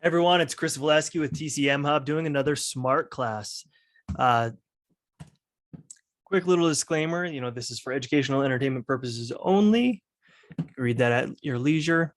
Everyone, it's Chris Valesky with TCM Hub doing another smart class. Uh, Quick little disclaimer, this is for educational entertainment purposes only. Read that at your leisure.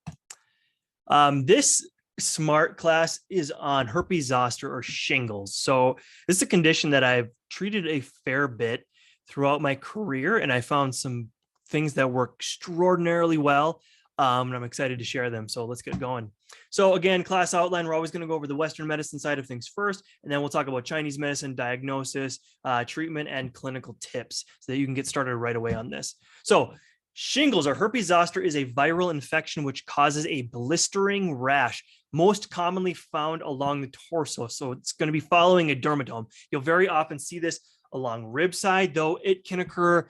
This smart class is on herpes zoster or shingles. So this is a condition that I've treated a fair bit throughout my career, and I found some things that work extraordinarily well. And I'm excited to share them. So let's get going. So again, class outline, we're always going to go over the Western medicine side of things first, and then we'll talk about Chinese medicine, diagnosis, treatment, and clinical tips so that you can get started right away on this. So shingles or herpes zoster is a viral infection which causes a blistering rash, most commonly found along the torso. So it's going to be following a dermatome. You'll very often see this along rib side, though it can occur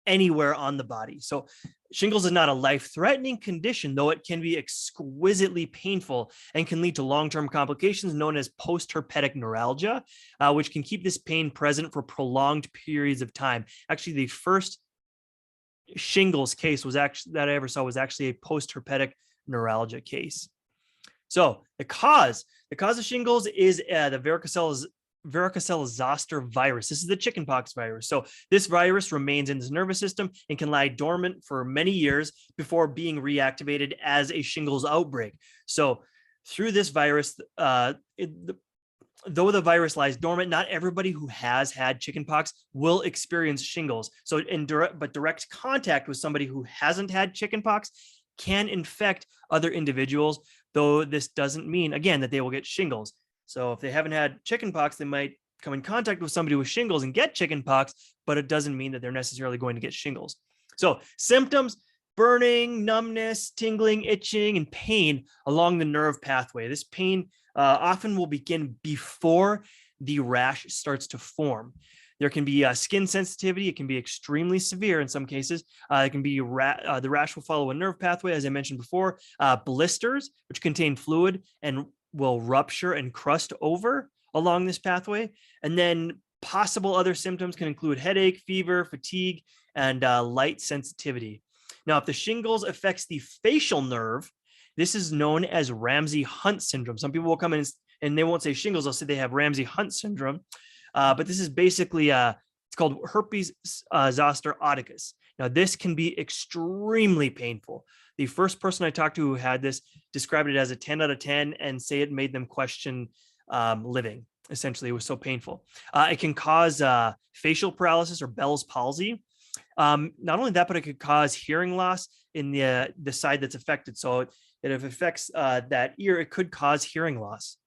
anywhere on the body. So shingles is not a life-threatening condition, though it can be exquisitely painful and can lead to long-term complications known as post-herpetic neuralgia, which can keep this pain present for prolonged periods of time. Actually, the first shingles case was actually that I ever saw was actually a post-herpetic neuralgia case. So the cause of shingles is the varicocele zoster virus. This is the chickenpox virus. So this virus remains in the nervous system and can lie dormant for many years before being reactivated as a shingles outbreak. So through this virus, though the virus lies dormant, not everybody who has had chickenpox will experience shingles. So direct contact with somebody who hasn't had chickenpox can infect other individuals, though this doesn't mean, again, that they will get shingles. So if they haven't had chickenpox, they might come in contact with somebody with shingles and get chickenpox, but it doesn't mean that they're necessarily going to get shingles. So symptoms: burning, numbness, tingling, itching, and pain along the nerve pathway. This pain often will begin before the rash starts to form. There can be skin sensitivity. It can be extremely severe in some cases. It can be the rash will follow a nerve pathway, as I mentioned before. Blisters, which contain fluid and will rupture and crust over along this pathway. And then possible other symptoms can include headache, fever, fatigue, and light sensitivity. Now, if the shingles affects the facial nerve, this is known as Ramsay-Hunt syndrome. Some people will come in and they won't say shingles, they'll say they have Ramsay-Hunt syndrome. But this is basically, it's called herpes zoster oticus. Now, this can be extremely painful. The first person I talked to who had this described it as a 10 out of 10 and say it made them question living. Essentially, it was so painful. It can cause facial paralysis or Bell's palsy. Not only that, but it could cause hearing loss in the side that's affected. So if it affects that ear, it could cause hearing loss.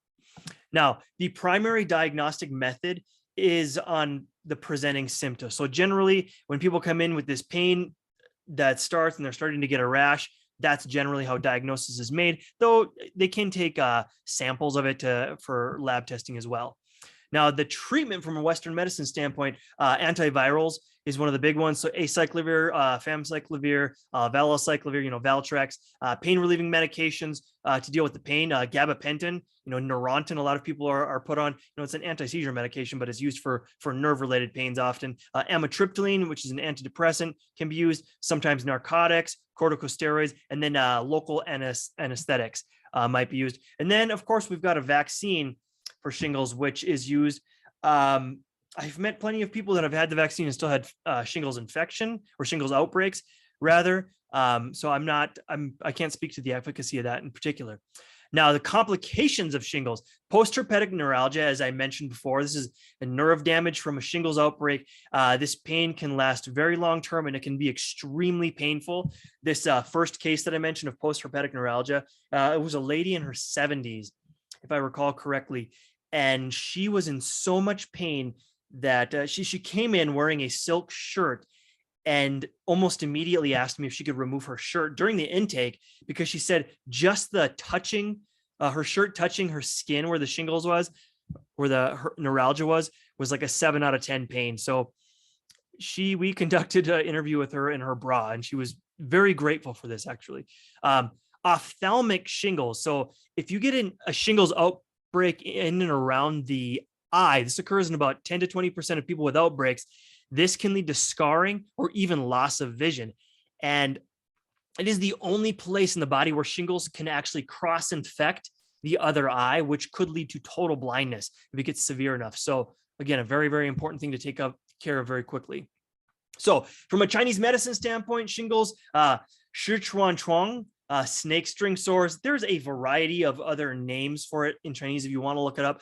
Now, the primary diagnostic method is on the presenting symptoms. So generally, when people come in with this pain that starts and they're starting to get a rash, that's generally how diagnosis is made, though they can take samples of it for lab testing as well. Now, the treatment from a Western medicine standpoint, antivirals is one of the big ones. So acyclovir, famciclovir, valacyclovir, Valtrex, pain relieving medications to deal with the pain, gabapentin, Neurontin. A lot of people are put on, it's an anti-seizure medication, but it's used for nerve related pains often. Amitriptyline, which is an antidepressant, can be used. Sometimes narcotics, corticosteroids, and then local anesthetics might be used. And then, of course, we've got a vaccine for shingles, which is used. I've met plenty of people that have had the vaccine and still had shingles infection or shingles outbreaks, rather. So I can't speak to the efficacy of that in particular. Now, the complications of shingles, post-herpetic neuralgia, as I mentioned before, this is a nerve damage from a shingles outbreak. This pain can last very long term and it can be extremely painful. This first case that I mentioned of post-herpetic neuralgia, it was a lady in her 70s, if I recall correctly. And she was in so much pain that she came in wearing a silk shirt and almost immediately asked me if she could remove her shirt during the intake, because she said just the touching, her shirt touching her skin where the shingles was, where her neuralgia was like a 7 out of 10 pain. So we conducted an interview with her in her bra, and she was very grateful for this, actually. Ophthalmic shingles. So if you get a shingles outbreak in and around the eye, this occurs in about 10 to 20% of people with outbreaks. This can lead to scarring or even loss of vision. And it is the only place in the body where shingles can actually cross-infect the other eye, which could lead to total blindness if it gets severe enough. So again, a very, very important thing to take care of very quickly. So from a Chinese medicine standpoint, shingles, Sichuan chuang, snake string sores. There's a variety of other names for it in Chinese if you want to look it up.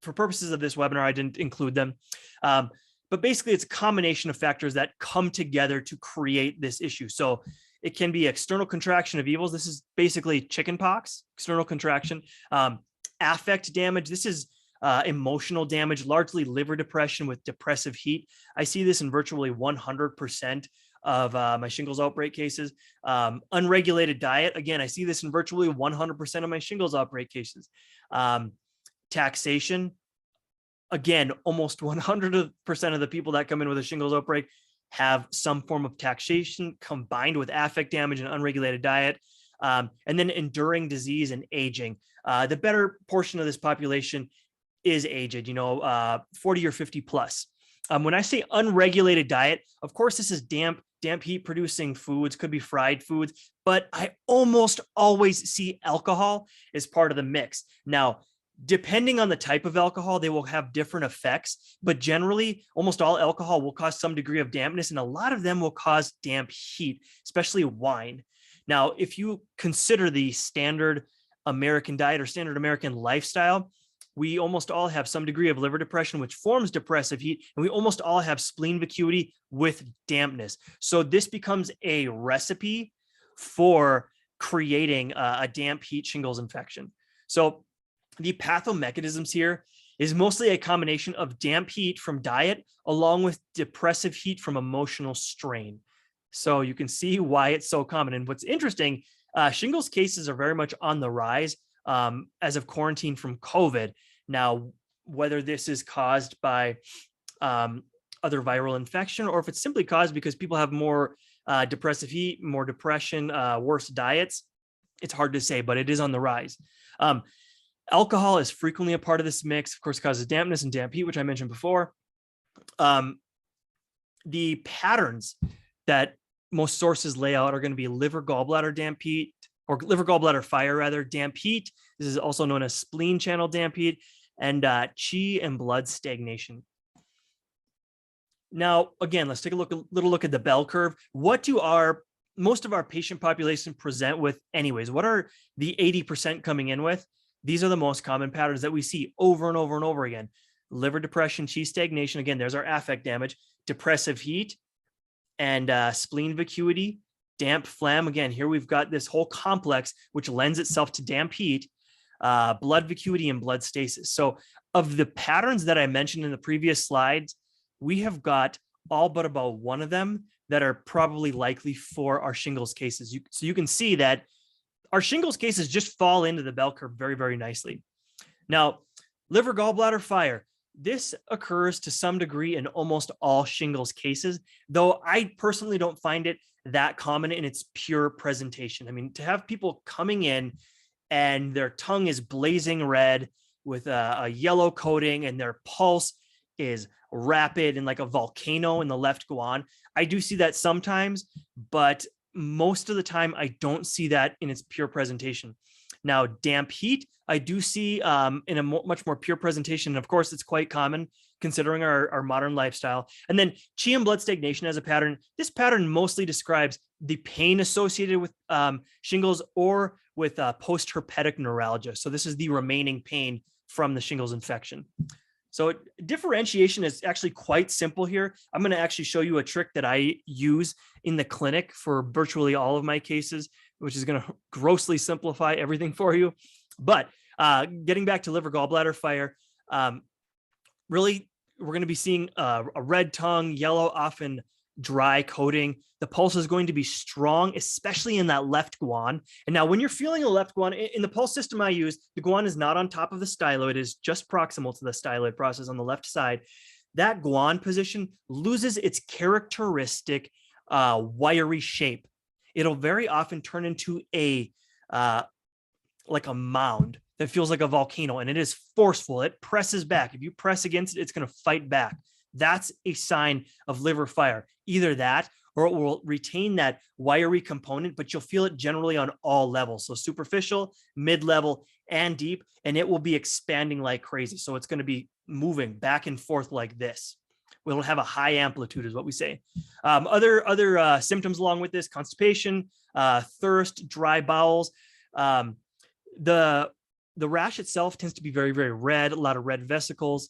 For purposes of this webinar, I didn't include them. But basically, it's a combination of factors that come together to create this issue. So it can be external contraction of evils. This is basically chicken pox, external contraction. Affect damage. This is emotional damage, largely liver depression with depressive heat. I see this in virtually 100% of my shingles outbreak cases. Unregulated diet. Again, I see this in virtually 100% of my shingles outbreak cases. Taxation. Again, almost 100% of the people that come in with a shingles outbreak have some form of taxation combined with affect damage and unregulated diet. And then enduring disease and aging. The better portion of this population is aged, 40 or 50 plus. When I say unregulated diet, of course, this is damp heat producing foods, could be fried foods, but I almost always see alcohol as part of the mix. Now, depending on the type of alcohol, they will have different effects, but generally almost all alcohol will cause some degree of dampness, and a lot of them will cause damp heat, especially wine. Now, if you consider the standard American diet or standard American lifestyle, we almost all have some degree of liver depression, which forms depressive heat, and we almost all have spleen vacuity with dampness. So this becomes a recipe for creating a damp heat shingles infection. So the pathomechanisms here is mostly a combination of damp heat from diet along with depressive heat from emotional strain. So you can see why it's so common. And what's interesting, shingles cases are very much on the rise as of quarantine from COVID. Now, whether this is caused by other viral infection or if it's simply caused because people have more depressive heat, more depression, worse diets, it's hard to say, but it is on the rise. Alcohol is frequently a part of this mix, of course, causes dampness and damp heat, which I mentioned before. The patterns that most sources lay out are going to be liver gallbladder damp heat, or liver gallbladder fire rather, damp heat. This is also known as spleen channel damp heat, and chi and blood stagnation. Now, again, let's take a little look at the bell curve. What do most of our patient population present with anyways? What are the 80% coming in with? These are the most common patterns that we see over and over and over again. Liver depression, chi stagnation. Again, there's our affect damage, depressive heat, and spleen vacuity, damp phlegm. Again, here we've got this whole complex, which lends itself to damp heat, blood vacuity, and blood stasis. So of the patterns that I mentioned in the previous slides, we have got all but about one of them that are probably likely for our shingles cases. So you can see that our shingles cases just fall into the bell curve very, very nicely. Now, liver gallbladder fire. This occurs to some degree in almost all shingles cases, though I personally don't find it that common in its pure presentation. I mean, to have people coming in and their tongue is blazing red with a yellow coating and their pulse is rapid and like a volcano in the left guan, I do see that sometimes, but most of the time, I don't see that in its pure presentation. Now, damp heat, I do see in a much more pure presentation. And of course, it's quite common considering our modern lifestyle. And then chi and blood stagnation as a pattern. This pattern mostly describes the pain associated with shingles or with post-herpetic neuralgia. So this is the remaining pain from the shingles infection. So differentiation is actually quite simple here. I'm going to actually show you a trick that I use in the clinic for virtually all of my cases, which is going to grossly simplify everything for you. But getting back to liver gallbladder fire, really, we're going to be seeing a red tongue, yellow, often dry coating. The pulse is going to be strong, especially in that left guan. And now when you're feeling a left guan, in the pulse system I use, the guan is not on top of the styloid. It is just proximal to the styloid process on the left side. That guan position loses its characteristic wiry shape. It'll very often turn into like a mound that feels like a volcano, and it is forceful. It presses back. If you press against it, it's going to fight back. That's a sign of liver fire. Either that, or it will retain that wiry component, but you'll feel it generally on all levels. So superficial, mid-level, and deep, and it will be expanding like crazy. So it's going to be moving back and forth like this. We'll have a high amplitude is what we say. Other symptoms along with this: constipation, thirst, dry bowels. The rash itself tends to be very, very red, a lot of red vesicles,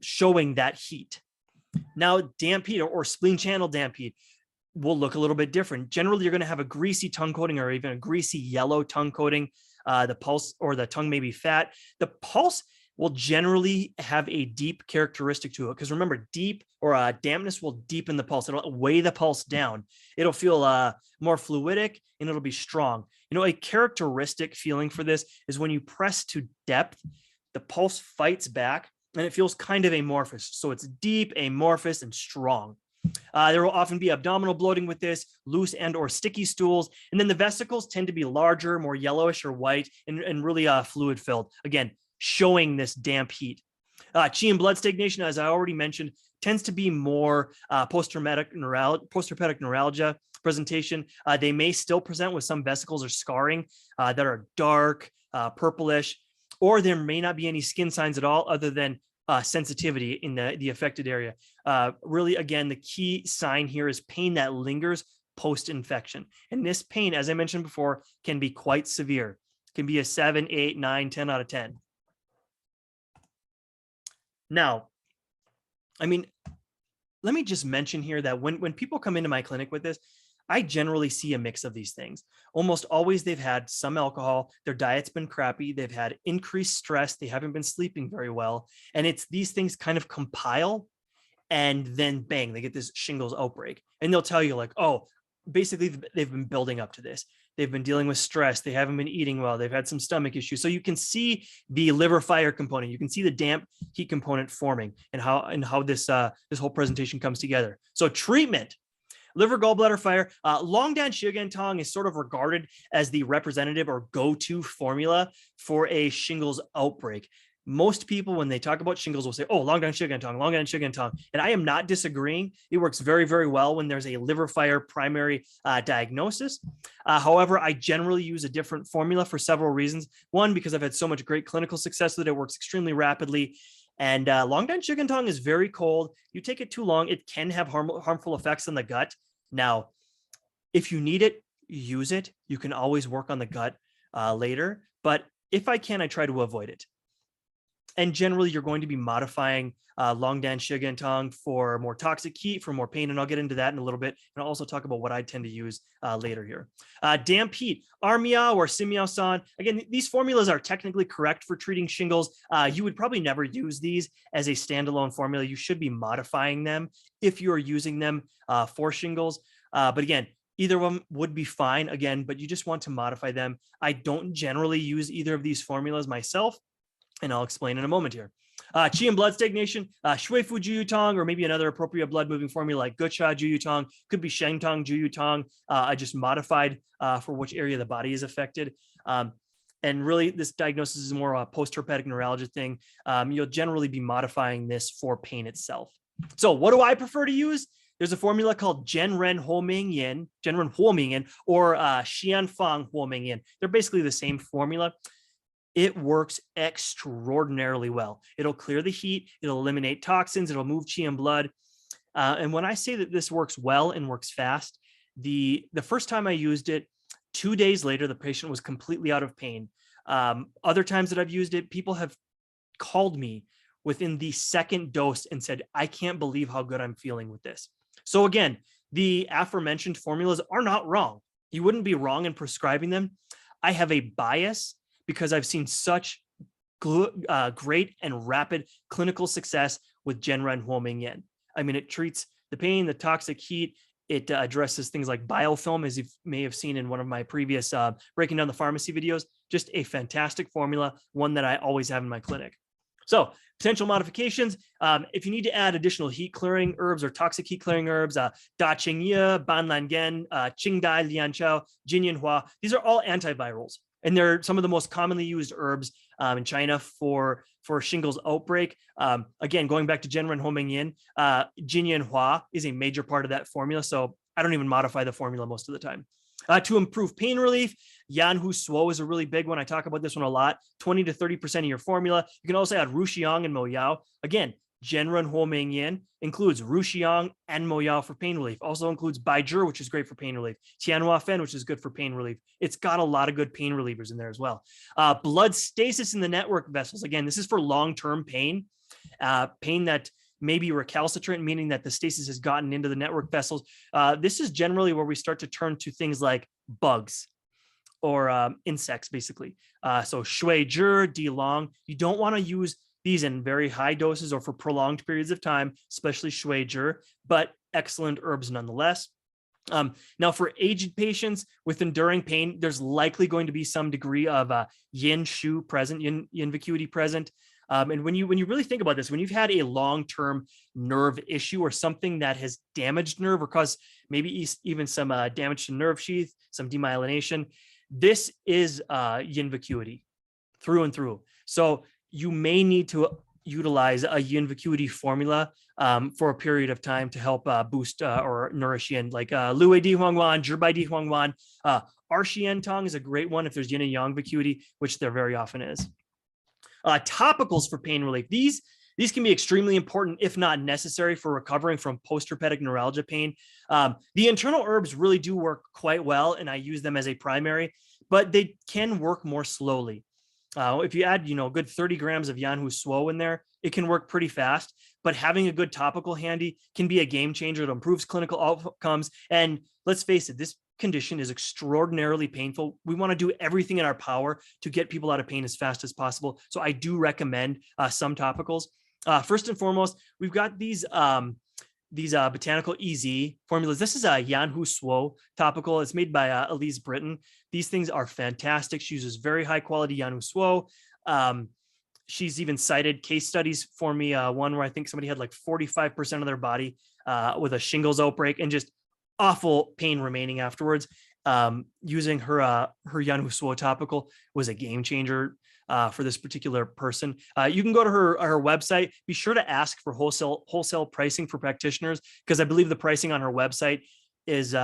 showing that heat. Now, damp heat or spleen channel damp heat will look a little bit different. Generally, you're going to have a greasy tongue coating or even a greasy yellow tongue coating. The pulse or the tongue may be fat. The pulse will generally have a deep characteristic to it, because remember, deep or dampness will deepen the pulse. It'll weigh the pulse down. It'll feel more fluidic and it'll be strong. You know, a characteristic feeling for this is when you press to depth, the pulse fights back and it feels kind of amorphous. So it's deep, amorphous, and strong. There will often be abdominal bloating with this, loose and or sticky stools. And then the vesicles tend to be larger, more yellowish or white, and really fluid filled. Again, showing this damp heat. Chi and blood stagnation, as I already mentioned, tends to be more post-herpetic neuralgia presentation. They may still present with some vesicles or scarring that are dark, purplish, or there may not be any skin signs at all other than sensitivity in the affected area. Really, again, the key sign here is pain that lingers post-infection. And this pain, as I mentioned before, can be quite severe. It can be a 7, 8, 9, 10 out of 10. Now, I mean, let me just mention here that when people come into my clinic with this, I generally see a mix of these things. Almost always they've had some alcohol, their diet's been crappy, they've had increased stress, they haven't been sleeping very well. And it's these things kind of compile, and then bang, they get this shingles outbreak. And they'll tell you like, oh, basically they've been building up to this. They've been dealing with stress. They haven't been eating well. They've had some stomach issues. So you can see the liver fire component. You can see the damp heat component forming, and how this whole presentation comes together. So treatment: liver gallbladder fire. Longdan Shigantong is sort of regarded as the representative or go-to formula for a shingles outbreak. Most people, when they talk about shingles, will say, oh, Longdan Shigantong. And I am not disagreeing. It works very, very well when there's a liver fire primary diagnosis. However, I generally use a different formula for several reasons. One, because I've had so much great clinical success that it works extremely rapidly. And Longdan Shigantong is very cold. You take it too long, it can have harmful effects on the gut. Now, if you need it, use it. You can always work on the gut later. But if I can, I try to avoid it. And generally, you're going to be modifying Longdan Shigantong for more toxic heat, for more pain, and I'll get into that in a little bit. And I'll also talk about what I tend to use later here. Damp heat, Armiao or Simiao-san. Again, these formulas are technically correct for treating shingles. You would probably never use these as a standalone formula. You should be modifying them if you are using them for shingles. But again, either of them would be fine, again, but you just want to modify them. I don't generally use either of these formulas myself, and I'll explain in a moment here. Qi and blood stagnation, Shuifu Juyutong, or maybe another appropriate blood moving formula like Gucha Juyutong, could be Shengtong Juyutong. I just modified for which area of the body is affected. And really, this diagnosis is more a post-herpetic neuralgia thing. You'll generally be modifying this for pain itself. So what do I prefer to use? There's a formula called Genren Huoming Yin, or Xianfang Huoming Yin. They're basically the same formula. It works extraordinarily well. It'll clear the heat, it'll eliminate toxins, it'll move qi and blood. And when I say that this works well and works fast, the first time I used it, 2 days later, the patient was completely out of pain. Other times that I've used it, people have called me within the second dose and said, I can't believe how good I'm feeling with this. So again, the aforementioned formulas are not wrong. You wouldn't be wrong in prescribing them. I have a bias because I've seen such great and rapid clinical success with Genren Huoming Yin. I mean, it treats the pain, the toxic heat. It addresses things like biofilm, as you may have seen in one of my previous breaking down the pharmacy videos. Just a fantastic formula, one that I always have in my clinic. So potential modifications, if you need to add additional heat clearing herbs or toxic heat clearing herbs, Da Qingye, Ban Lan Gen, Qingdai, Lianchao, Jinyan Hua, these are all antivirals. And they're some of the most commonly used herbs in China for shingles outbreak. Again, going back to Genren Huoming Yin, Jinyan Hua is a major part of that formula. So I don't even modify the formula most of the time. To improve pain relief, Yan Hu Suo is a really big one. I talk about this one a lot. 20 to 30% of your formula. You can also add Ruxiang and Mo Yao. Again, Zhenren Huo Ming Yin includes Ruxiang and Mo Yao for pain relief. Also includes Baizhi, which is great for pain relief. Tianhua Fen, which is good for pain relief. It's got a lot of good pain relievers in there as well. Blood stasis in the network vessels. Again, this is for long-term pain, pain that may be recalcitrant, meaning that the stasis has gotten into the network vessels. This is generally where we start to turn to things like bugs or insects, basically. So shui zhi, di long. You don't want to use these in very high doses or for prolonged periods of time, especially shui zhi, but excellent herbs nonetheless. Now, for aged patients with enduring pain, there's likely going to be some degree of yin shu present, yin vacuity present. And when you really think about this, when you've had a long-term nerve issue or something that has damaged nerve or caused maybe even some damage to nerve sheath, some demyelination, this is yin vacuity through and through. So you may need to utilize a yin vacuity formula for a period of time to help boost or nourish yin, like Luwei Di Huangwan, Zhibai Di Huangwan. Arxian Tong is a great one if there's yin and yang vacuity, which there very often is. Topicals for pain relief. These can be extremely important, if not necessary, for recovering from post-herpetic neuralgia pain. The internal herbs really do work quite well, and I use them as a primary, but they can work more slowly. If you add, a good 30 grams of Yan Hu Suo in there, it can work pretty fast, but having a good topical handy can be a game changer. It improves clinical outcomes. And let's face it, this condition is extraordinarily painful. We want to do everything in our power to get people out of pain as fast as possible. So I do recommend some topicals. First and foremost, we've got these botanical EZ formulas. This is a Yan Hu Suo topical. It's made by Elise Britton. These things are fantastic. She uses very high quality Yan Hu Suo. She's even cited case studies for me. One where I think somebody had like 45% of their body with a shingles outbreak and just awful pain remaining afterwards. Using her Yan Hu Suo topical was a game changer for this particular person. You can go to her website. Be sure to ask for wholesale pricing for practitioners, because I believe the pricing on her website is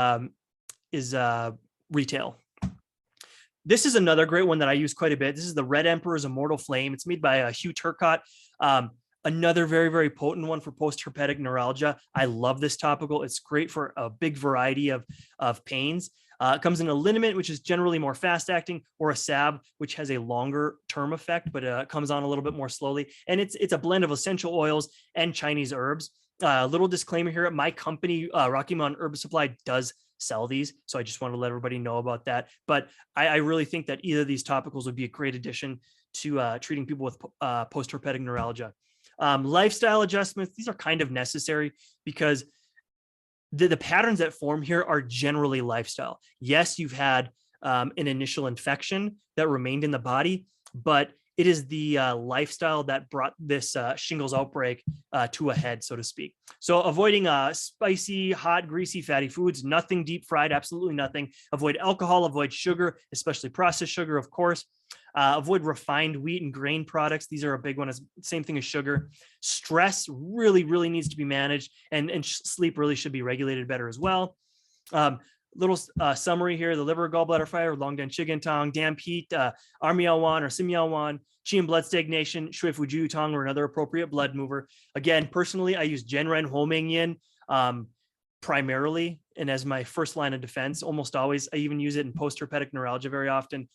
retail. This is another great one that I use quite a bit. This is the Red Emperor's Immortal Flame. It's made by Hugh Turcott. Another very, very potent one for post-herpetic neuralgia. I love this topical. It's great for a big variety of pains. It comes in a liniment, which is generally more fast acting, or a salve, which has a longer term effect, but comes on a little bit more slowly. And it's a blend of essential oils and Chinese herbs. Little disclaimer here, my company, Rocky Mountain Herb Supply, does sell these. So I just want to let everybody know about that. But I really think that either of these topicals would be a great addition to treating people with post-herpetic neuralgia. Lifestyle adjustments, these are kind of necessary because the patterns that form here are generally lifestyle. Yes, you've had an initial infection that remained in the body, but it is the lifestyle that brought this shingles outbreak to a head, so to speak. So avoiding spicy, hot, greasy, fatty foods, nothing deep fried, absolutely nothing. Avoid alcohol, avoid sugar, especially processed sugar, of course. Avoid refined wheat and grain products. These are a big one. Same thing as sugar. Stress really, really needs to be managed, and sleep really should be regulated better as well. Little summary here: the liver, gallbladder fire, Longdan Chigan Tong, damp heat, Armiao-wan or Simiao-wan, Qi and blood stagnation, Shui Fujiu Tong, or another appropriate blood mover. Again, personally, I use Zhenren Huoming Yin primarily, and as my first line of defense, almost always. I even use it in post-herpetic neuralgia very often.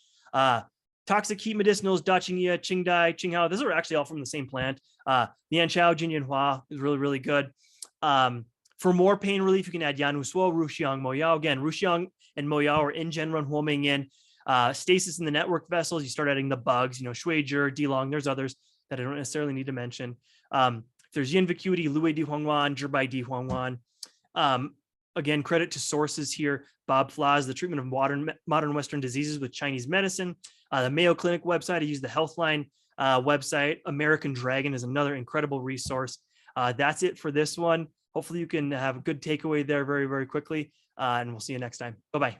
Toxic heat medicinals, Da Qingye, Qingdai, Qinghao. Those are actually all from the same plant. Nianchao, Jinyanhua is really, really good. For more pain relief, you can add Yan Hu Suo, Ruxiang, Mo Yao. Again, Ruxiang and Mo Yao are in Zhenren Huoming Yin. Stasis in the network vessels, you start adding the bugs, Shui Zhi, Dilong. There's others that I don't necessarily need to mention. If there's yin vacuity, Luwei Di Huangwan, Zhibai Di Huangwan. Again, credit to sources here. Bob Flaws, the treatment of modern Western diseases with Chinese medicine. The Mayo Clinic website, I use the Healthline website. American Dragon is another incredible resource. That's it for this one. Hopefully you can have a good takeaway there very, very quickly. And we'll see you next time. Bye-bye.